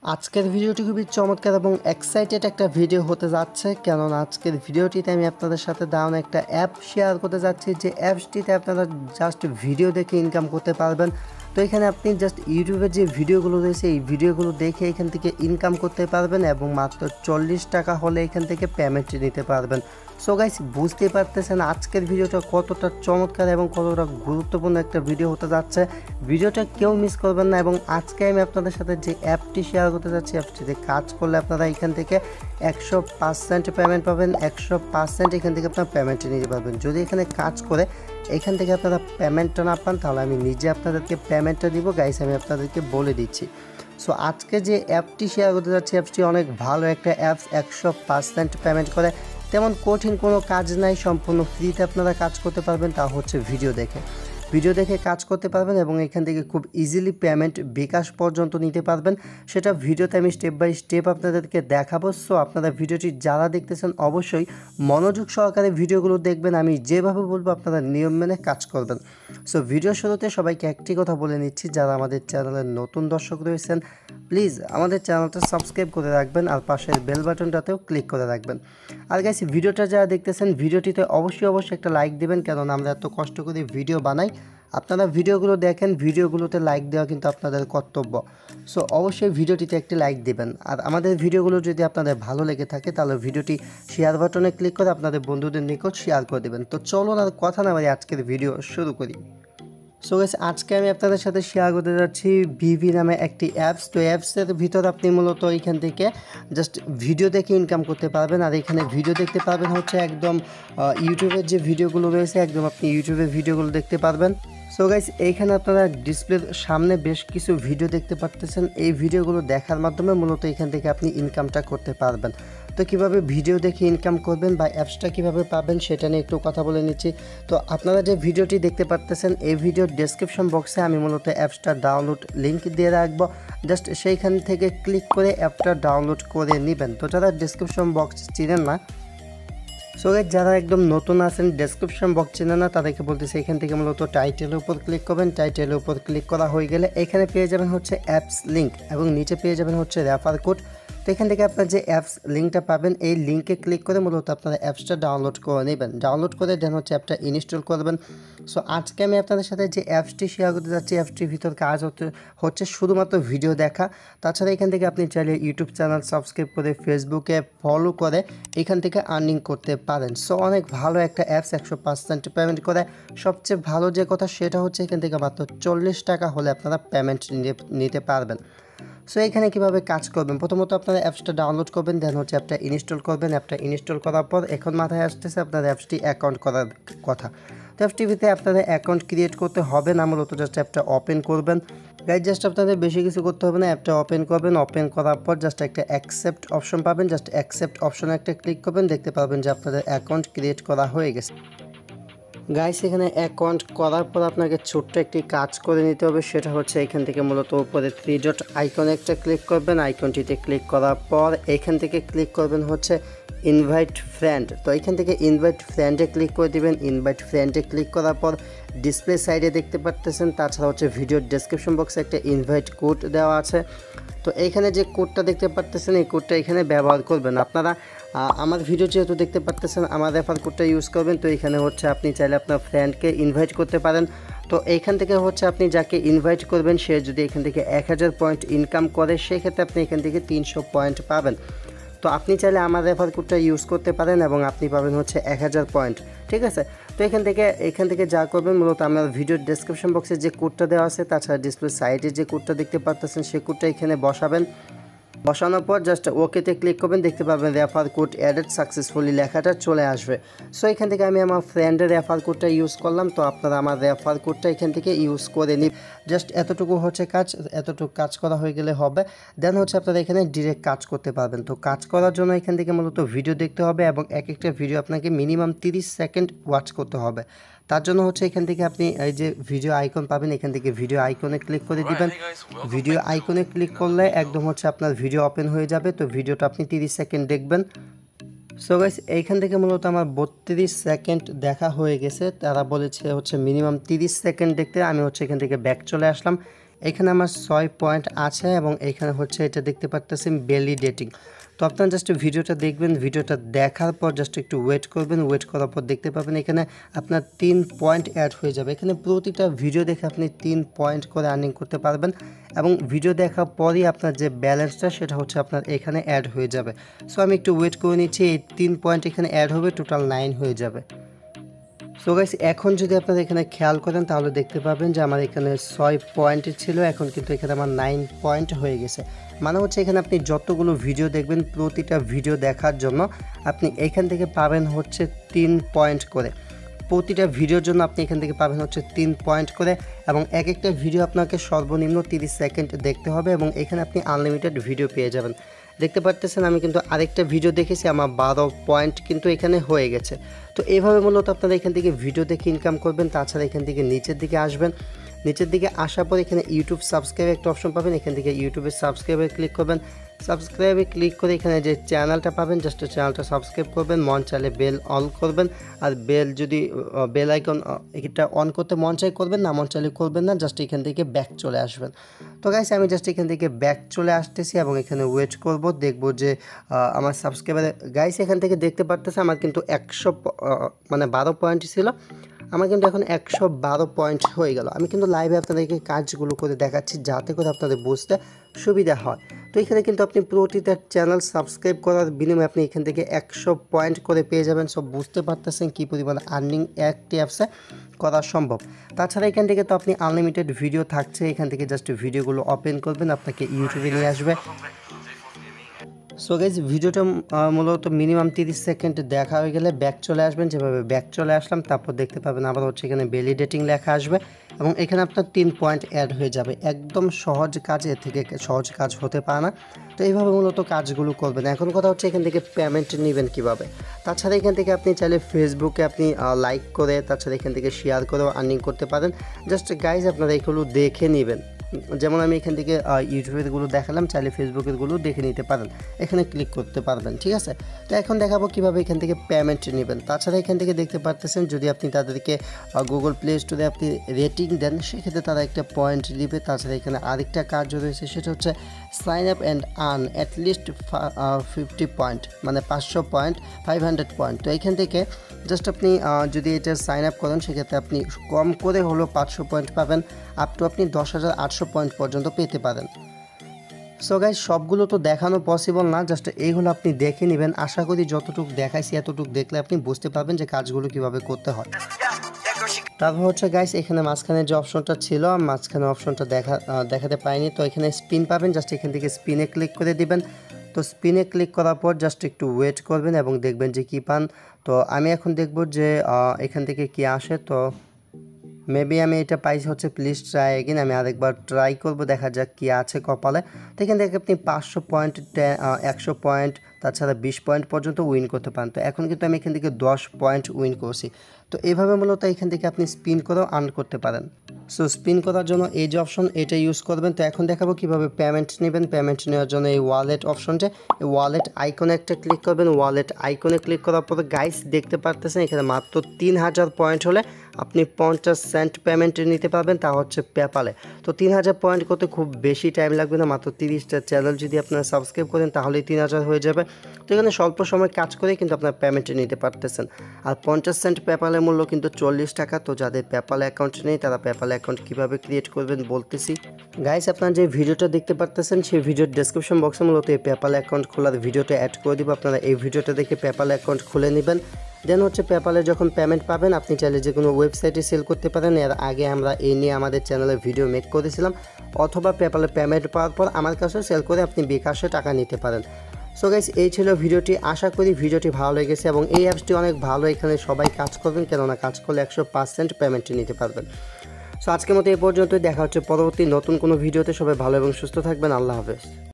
আজকের ভিডিওটি খুবই চমৎকার এবং এক্সাইটেড একটা ভিডিও হতে যাচ্ছে, কেননা আজকের ভিডিওটিতে আমি আপনাদের সাথে দারুণ একটা অ্যাপ শেয়ার করতে যাচ্ছি। যে অ্যাপসটিতে আপনারা জাস্ট ভিডিও দেখে ইনকাম করতে পারবেন। তো এখানে আপনি জাস্ট ইউটিউবের যে ভিডিওগুলো রয়েছে এই ভিডিওগুলো দেখে এখান থেকে ইনকাম করতে পারবেন এবং মাত্র 40 টাকা হলে এখান থেকে পেমেন্ট নিতে পারবেন। সো গাইস, বুঝতেই পারতেছেন আজকের ভিডিওটা কতটা চমৎকার এবং কতটা গুরুত্বপূর্ণ একটা ভিডিও হতে যাচ্ছে। ভিডিওটা কেউ মিস করবেন না। এবং আজকে আমি আপনাদের সাথে যে অ্যাপটি শেয়ার করতে যাচ্ছি, অ্যাপটিতে কাজ করলে আপনারা এখান থেকে 100% পেমেন্ট পাবেন। 100% এখান থেকে আপনারা পেমেন্ট নিতে পারবেন। যদি এখানে কাজ করে এখান থেকে আপনারা পেমেন্টটা না পান, তাহলে আমি নিজে আপনাদেরকে পেমেন্টটা দিব। গাইস, আমি আপনাদেরকে বলে দিচ্ছি। সো আজকে যে অ্যাপটি শেয়ার করতে যাচ্ছি, অ্যাপটি অনেক ভালো একটা অ্যাপস। 100% পেমেন্ট করে, তেমন কঠিন কোনো কাজ নাই, সম্পূর্ণ ফ্রিতে আপনারা কাজ করতে পারবেন। তা হচ্ছে ভিডিও দেখে কাজ করতে পারবেন এবং এখান থেকে খুব ইজিলি পেমেন্ট বিকাশ পর্যন্ত নিতে পারবেন। সেটা ভিডিওতে আমি স্টেপ বাই স্টেপ আপনাদেরকে দেখাবো। সো আপনারা ভিডিওটি যারা দেখতেছেন অবশ্যই মনোযোগ সহকারে ভিডিওগুলো দেখবেন। আমি যেভাবে বলবো আপনারা নিয়ম মেনে কাজ করবেন। সো ভিডিও শুরুতে সবাইকে একটি কথা বলে নিচ্ছি, যারা আমাদের চ্যানেলের নতুন দর্শক রয়েছেন প্লিজ আমাদের চ্যানেলটা সাবস্ক্রাইব করে রাখবেন আর পাশের বেল বাটনটাতেও ক্লিক করে রাখবেন। আর গাইস, ভিডিওটা যারা দেখতেছেন ভিডিওটিতে অবশ্যই একটা লাইক দেবেন, কেননা আমরা এত কষ্ট করে ভিডিও বানাই। আপনারা ভিডিওগুলো দেখেন, ভিডিওগুলোতে লাইক দেওয়া কিন্তু আপনাদের কর্তব্য। সো অবশ্যই ভিডিওটিতে একটি লাইক দিবেন। আর আমাদের ভিডিওগুলো যদি আপনাদের ভালো লেগে থাকে তাহলে ভিডিওটি শেয়ার বাটনে ক্লিক করে আপনাদের বন্ধুদের নিকট শেয়ার করে দেবেন। তো চলুন আর কথা না বাড়িয়ে আজকের ভিডিও শুরু করি। সো গাইস, আজকে আমি আপনাদের সাথে শেয়ার করতে যাচ্ছি ভিভি নামে একটি অ্যাপস। তো অ্যাপসের ভিতর আপনি মূলত এখান থেকে জাস্ট ভিডিও দেখে ইনকাম করতে পারবেন। আর এখানে ভিডিও দেখতে পারবেন হচ্ছে একদম ইউটিউবের যে ভিডিওগুলো রয়েছে, একদম আপনি ইউটিউবের ভিডিওগুলো দেখতে পারবেন। সো গাইস, এইখানে আপনারা ডিসপ্লের সামনে বেশ কিছু ভিডিও দেখতে পারতেছেন। এই ভিডিওগুলো দেখার মাধ্যমে মূলত এখান থেকে আপনি ইনকামটা করতে পারবেন। তো কিভাবে ভিডিও দেখে ইনকাম করবেন বা অ্যাপসটা কিভাবে পাবেন সেটা নিয়ে একটু কথা বলে নিচ্ছি। তো আপনারা যে ভিডিওটি দেখতে পারতেছেন এই ভিডিওর ডেসক্রিপশন বক্সে আমি মূলত অ্যাপসটা ডাউনলোড লিঙ্ক দিয়ে রাখবো। জাস্ট সেইখান থেকে ক্লিক করে অ্যাপটা ডাউনলোড করে নেবেন। তো যারা ডেসক্রিপশন বক্স চিনেন না, সো গাইস, যারা একদম নতুন আছেন ডেসক্রিপশন বক্স চেনে না, তাদেরকে বলতেছি এখান থেকে মূলত টাইটেলের উপর ক্লিক করবেন। টাইটেলের উপর ক্লিক করা হয়ে গেলে এখানে পেয়ে যাবেন হচ্ছে অ্যাপস লিঙ্ক এবং নিচে পেয়ে যাবেন হচ্ছে রেফার কোড। তো এখান থেকে আপনার যে অ্যাপস লিঙ্কটা পাবেন এই লিঙ্কে ক্লিক করে মূলত আপনারা অ্যাপসটা ডাউনলোড করে নেবেন। ডাউনলোড করে দেন হচ্ছে অ্যাপটা ইনস্টল করবেন। সো আজকে আমি আপনাদের সাথে যে অ্যাপসটি শেয়ার করতে যাচ্ছি, অ্যাপসটির ভিতর কাজ হচ্ছে শুধুমাত্র ভিডিও দেখা। তাছাড়া এখান থেকে আপনি চাইলে ইউটিউব চ্যানেল সাবস্ক্রাইব করে ফেসবুকে ফলো করে এখান থেকে আর্নিং করতে পারেন। সো অনেক ভালো একটা অ্যাপস, 100% পেমেন্ট করে। সবচেয়ে ভালো যে কথা সেটা হচ্ছে এখান থেকে মাত্র 40 টাকা হলে আপনারা পেমেন্ট নিতে পারবেন। সো এখানে কীভাবে কাজ করবেন, প্রথমত আপনারা অ্যাপসটা ডাউনলোড করবেন, দেন হচ্ছে অ্যাপটা ইনস্টল করবেন। অ্যাপটা ইনস্টল করার পর এখন মাথায় আসতেছে আপনার অ্যাপসটি অ্যাকাউন্ট করার কথা। তো অ্যাপটিভিতে আপনাদের অ্যাকাউন্ট ক্রিয়েট করতে হবে না, মূলত জাস্ট অ্যাপটা ওপেন করবেন। গাইজ, জাস্ট আপনাদের বেশি কিছু করতে হবে না, অ্যাপটা ওপেন করবেন। ওপেন করার পর জাস্ট একটা অ্যাকসেপ্ট অপশন পাবেন, জাস্ট অ্যাকসেপ্ট অপশনে একটা ক্লিক করবেন। দেখতে পাবেন যে আপনাদের অ্যাকাউন্ট ক্রিয়েট করা হয়ে গেছে। গাইস, এখানে অ্যাকাউন্ট করার পর আপনাকে ছোট্ট একটি কাজ করে নিতে হবে। সেটা হচ্ছে এখান থেকে মূলত উপরে 3 ডট আইকনে একটা ক্লিক করবেন। আইকনটিতে ক্লিক করার পর এখান থেকে ক্লিক করবেন হচ্ছে ইনভাইট ফ্রেন্ড। তো এখান থেকে ইনভাইট ফ্রেন্ডে ক্লিক করে দিবেন। ইনভাইট ফ্রেন্ডে ক্লিক করার পর ডিসপ্লে সাইডে দেখতে পাচ্ছেন, তাছাড়া হচ্ছে ভিডিওর ডেসক্রিপশন বক্সে একটা ইনভাইট কোড দেওয়া আছে। তো এইখানে যে কোডটা দেখতে পাচ্ছেন এই কোডটা এখানে ব্যবহার করবেন। আপনারা আমার ভিডিও যেহেতু দেখতে পাচ্ছেন আমার রেফার কোডটা ইউজ করবেন। তো এখানে হচ্ছে আপনি চাইলে আপনার ফ্রেন্ডকে ইনভাইট করতে পারেন। তো এইখান থেকে হচ্ছে আপনি যাকে ইনভাইট করবেন সে যদি এখান থেকে 1000 পয়েন্ট ইনকাম করে সেক্ষেত্রে আপনি এখান থেকে 300 পয়েন্ট পাবেন। তো আপনি চাইলে আমার রেফার কোডটা ইউজ করতে পারেন এবং আপনি পাবেন হচ্ছে 1000 পয়েন্ট। ঠিক আছে। তো এখান থেকে যা করবেন মূলত আমার ভিডিওর ডেসক্রিপশন বক্সে যে কোডটা দেওয়া আছে, তাছাড়া ডিসপ্লে সাইডে যে কোডটা দেখতে পাচ্ছেন সেই কোডটা এখানে বসাবেন। বসানোর পর জাস্ট ওকেতে ক্লিক করবেন। দেখতে পাবেন রেফার কোড অ্যাডেড সাকসেসফুলি লেখাটা চলে আসবে। সো এখান থেকে আমি আমার ফ্রেন্ডের রেফার কোডটা ইউজ করলাম। তো আপনারা আমার রেফার কোডটা এখান থেকে ইউজ করে নিন। জাস্ট এতটুকু হচ্ছে কাজ, এতটুকু কাজ করা হয়ে গেলে হবে। দেন হচ্ছে আপনারা এখানে ডিরেক্ট কাজ করতে পারবেন। তো কাজ করার জন্য এখান থেকে মূলত ভিডিও দেখতে হবে এবং এক একটা ভিডিও আপনাকে মিনিমাম 30 সেকেন্ড ওয়াচ করতে হবে। তার জন্য হচ্ছে এখান থেকে আপনি এই যে ভিডিও আইকন পাবেন, এখান থেকে ভিডিও আইকনে ক্লিক করে দিবেন। ভিডিও আইকনে ক্লিক করলে একদম হচ্ছে আপনার ভিডিও ওপেন হয়ে যাবে। তো ভিডিওটা আপনি 30 সেকেন্ড দেখবেন। সো গাইস, এইখান থেকে মূলত আমার 32 সেকেন্ড দেখা হয়ে গেছে। তারা বলেছে হচ্ছে মিনিমাম 30 সেকেন্ড দেখতে। আমি হচ্ছে এখান থেকে ব্যাক চলে আসলাম। এখানে আমার 6 পয়েন্ট আছে এবং এখানে হচ্ছে এটা দেখতে পাচ্ছেন ভ্যালিডেটিং। তো আপনারা জাস্ট ভিডিওটা দেখবেন, ভিডিওটা দেখার পর জাস্ট একটু ওয়েট করবেন, ওয়েট করার পর দেখতে পাবেন এখানে আপনার 3 পয়েন্ট অ্যাড হয়ে যাবে। এখানে প্রতিটা ভিডিও দেখে আপনি 3 পয়েন্ট করে আর্নিং করতে পারবেন এবং ভিডিও দেখার পরই আপনার যে ব্যালেন্সটা সেটা হচ্ছে আপনার এখানে অ্যাড হয়ে যাবে। সো আমি একটু ওয়েট করে নিচ্ছি, এই 3 পয়েন্ট এখানে অ্যাড হবে, টোটাল 9 হয়ে যাবে। সো গাইস এখন যদি আপনারা এখানে খেয়াল করেন তাহলে দেখতে পাবেন যে আমার এখানে 6 পয়েন্ট ছিল, এখন কিন্তু এখানে আমার 9 পয়েন্ট হয়ে গেছে। মানে হচ্ছে এখানে আপনি যতগুলো ভিডিও দেখবেন প্রতিটা ভিডিও দেখার জন্য আপনি এখান থেকে পাবেন হচ্ছে 3 পয়েন্ট করে। প্রতিটা ভিডিওর জন্য আপনি এখান থেকে পাবেন হচ্ছে 3 পয়েন্ট করে এবং এক একটা ভিডিও আপনাকে সর্বনিম্ন 30 সেকেন্ড দেখতে হবে এবং এখানে আপনি আনলিমিটেড ভিডিও পেয়ে যাবেন। দেখতে পাচ্ছেন আমি কিন্তু আরেকটা ভিডিও দেখেছি, আমার 12 পয়েন্ট কিন্তু এখানে হয়ে গেছে। তো এইভাবে মূলত আপনারা এখান থেকে ভিডিও দেখে ইনকাম করবেন। তাছাড়া এখান থেকে নিচের দিকে আসবেন, নিচের দিকে আসার পর এখানে ইউটিউব সাবস্ক্রাইব একটা অপশন পাবেন, এখান থেকে ইউটিউবে সাবস্ক্রাইবে ক্লিক করবেন। সাবস্ক্রাইবে ক্লিক করে এখানে যে চ্যানেলটা পাবেন জাস্ট চ্যানেলটা সাবস্ক্রাইব করবেন, মন চাইলে বেল অন করবেন। আর বেল যদি বেল আইকন এটা অন করতে মন চাই করবেন, না মন চাইলে করবেন না, জাস্ট এখান থেকে ব্যাক চলে আসবেন। তো গাইস আমি জাস্ট এখান থেকে ব্যাক চলে আসতেছি এবং এখানে ওয়েট করব, দেখব যে আমার সাবস্ক্রাইবার গাইস এখান থেকে দেখতে পারতেছে আমার কিন্তু 12 পয়েন্ট ছিল, আমার কিন্তু এখন 112 পয়েন্ট হয়ে গেল। আমি কিন্তু লাইভে আপনাদেরকে কাজগুলো করে দেখাচ্ছি যাতে করে আপনাদের বুঝতে সুবিধা হয়। তো এখানে কিন্তু আপনি প্রতিটা চ্যানেল সাবস্ক্রাইব করার বিনিময়ে আপনি এখান থেকে 100 পয়েন্ট করে পেয়ে যাবেন। সব বুঝতে পারতেছেন কী পরিমাণ আর্নিং একটি অ্যাপসে করা সম্ভব। তাছাড়া এখান থেকে তো আপনি আনলিমিটেড ভিডিও থাকছে, এখান থেকে জাস্ট ভিডিওগুলো ওপেন করবেন, আপনাকে ইউটিউবে নিয়ে আসবে। সো গাইজ ভিডিওটা মূলত মিনিমাম 30 সেকেন্ড দেখা হয়ে গেলে ব্যাক চলে আসবেন, যেভাবে ব্যাক চলে আসলাম তারপর দেখতে পাবেন আবার হচ্ছে এখানে ভ্যালিডেটিং লেখা আসবে এবং এখানে আপনার 3 পয়েন্ট অ্যাড হয়ে যাবে। একদম সহজ কাজ, এর থেকে সহজ কাজ হতে পারে না। তো এইভাবে মূলত কাজগুলো করবেন। এখন কথা হচ্ছে এখান থেকে পেমেন্ট নেবেন কীভাবে। তাছাড়া এখান থেকে আপনি চাইলে ফেসবুকে আপনি লাইক করে, তাছাড়া এখান থেকে শেয়ার করেও আর্নিং করতে পারেন। জাস্ট গাইজ আপনারা এগুলো দেখে নেবেন, যেমন আমি এখান থেকে ইউটিউবেরগুলো দেখালাম, চাইলে ফেসবুকেরগুলো দেখে নিতে পারেন, এখানে ক্লিক করতে পারবেন, ঠিক আছে। তো এখন দেখাবো কীভাবে এখান থেকে পেমেন্ট নেবেন। তাছাড়া এখান থেকে দেখতে পারতেছেন যদি আপনি তাদেরকে গুগল প্লে স্টোরে আপনি রেটিং দেন সেক্ষেত্রে তারা একটা পয়েন্ট দিবে। তাছাড়া এখানে আরেকটা কাজ রয়েছে, সেটা হচ্ছে sign up and earn at least 50 point, মানে 500 পয়েন্ট, 500 পয়েন্ট। তো এখান থেকে জাস্ট আপনি যদি এটা সাইন আপ করেন সেক্ষেত্রে আপনি কম করে হলো 500 পয়েন্ট পাবেন, আপ টু আপনি 10,800 পয়েন্ট পর্যন্ত পেতে পারেন। সো গাইজ সবগুলো তো দেখানো পসিবল না, জাস্ট এইগুলো আপনি দেখে নেবেন। আশা করি যতটুকু দেখাইছি এতটুকু দেখলে আপনি বুঝতে পারবেন যে কাজগুলো কিভাবে করতে হয়। তারপর হচ্ছে গাইস এখানে মাঝখানে যে অপশনটা ছিল, মাঝখানে অপশনটা দেখাতে পাইনি, তো এখানে স্পিন পাবেন, জাস্ট এখান থেকে স্পিনে ক্লিক করে দিবেন। তো স্পিনে ক্লিক করার পর জাস্ট একটু ওয়েট করবেন এবং দেখবেন যে কী পান। তো আমি এখন দেখব যে এখান থেকে কি আসে। তো মেবি আমি এটা পাইছি হচ্ছে প্লিজ ট্রাই এগেন, আমি আরেকবার ট্রাই করব, দেখা যাক কী আছে কপালে। তো এখান থেকে আপনি 500 পয়েন্ট, 100 পয়েন্ট, তাছাড়া 20 পয়েন্ট পর্যন্ত উইন করতে পারেন। তো এখন কিন্তু আমি এখান থেকে 10 পয়েন্ট উইন করছি। তো এইভাবে মূলত এখান থেকে আপনি স্পিন করেও আর্ন করতে পারেন। সো স্পিন করার জন্য এই যে অপশন এটা ইউজ করবেন। তো এখন দেখাবো কীভাবে পেমেন্ট নেবেন। পেমেন্ট নেওয়ার জন্য এই ওয়ালেট অপশনটা, এই ওয়ালেট আইকনে একটা ক্লিক করবেন। ওয়ালেট আইকনে ক্লিক করার পরে গাইস দেখতে পারতেছেন এখানে মাত্র 3000 পয়েন্ট হলে আপনি 50 সেন্ট পেমেন্ট নিতে পারবেন, তা হচ্ছে পেপ্যালে। তো 3000 পয়েন্ট করতে খুব বেশি টাইম লাগবে না, মাত্র 30টা চ্যানেল যদি আপনারা সাবস্ক্রাইব করেন তাহলেই 3000 হয়ে যাবে। তো এখানে স্বল্প সময় কাজ করে কিন্তু আপনার পেমেন্ট নিতে পারতেছেন। আর 50 সেন্ট পেপ্যালের মূল্য কিন্তু 40 টাকা। তো যাদের পেপ্যাল অ্যাকাউন্ট নেই তারা পেপ্যাল অ্যাকাউন্ট কীভাবে ক্রিয়েট করবেন বলতেছি। গাইস আপনারা যে ভিডিওটা দেখতে পারতেছেন সেই ভিডিওর ডেসক্রিপশন বক্সে মূলত এই পেপ্যাল অ্যাকাউন্ট খোলার ভিডিওটা অ্যাড করে দিব। আপনারা এই ভিডিওটা দেখে পেপ্যাল অ্যাকাউন্ট খুলে নেবেন। দেন হচ্ছে পেপ্যালে যখন পেমেন্ট পাবেন আপনি চাইলে যে কোনো ওয়েবসাইটে সেল করতে পারেন। এর আগে আমরা এই নিয়ে আমাদের চ্যানেলে ভিডিও মেক করেছিলাম। অথবা পেপ্যালে পেমেন্ট পাওয়ার পর আমার কাছে সেল করে আপনি বিকাশে টাকা নিতে পারেন। সো গাইস এই ছিল ভিডিওটি, আশা করি ভিডিওটি ভালো লেগেছে এবং এই অ্যাপসটি অনেক ভালো, এখানে সবাই কাজ করবেন, কেননা কাজ করলে 100% পেমেন্ট নিতে পারবেন। সো আজকের মতো এই পর্যন্তই, দেখা হচ্ছে পরবর্তী নতুন কোনো ভিডিওতে। সবাই ভালো এবং সুস্থ থাকবেন, আল্লাহ হাফেজ।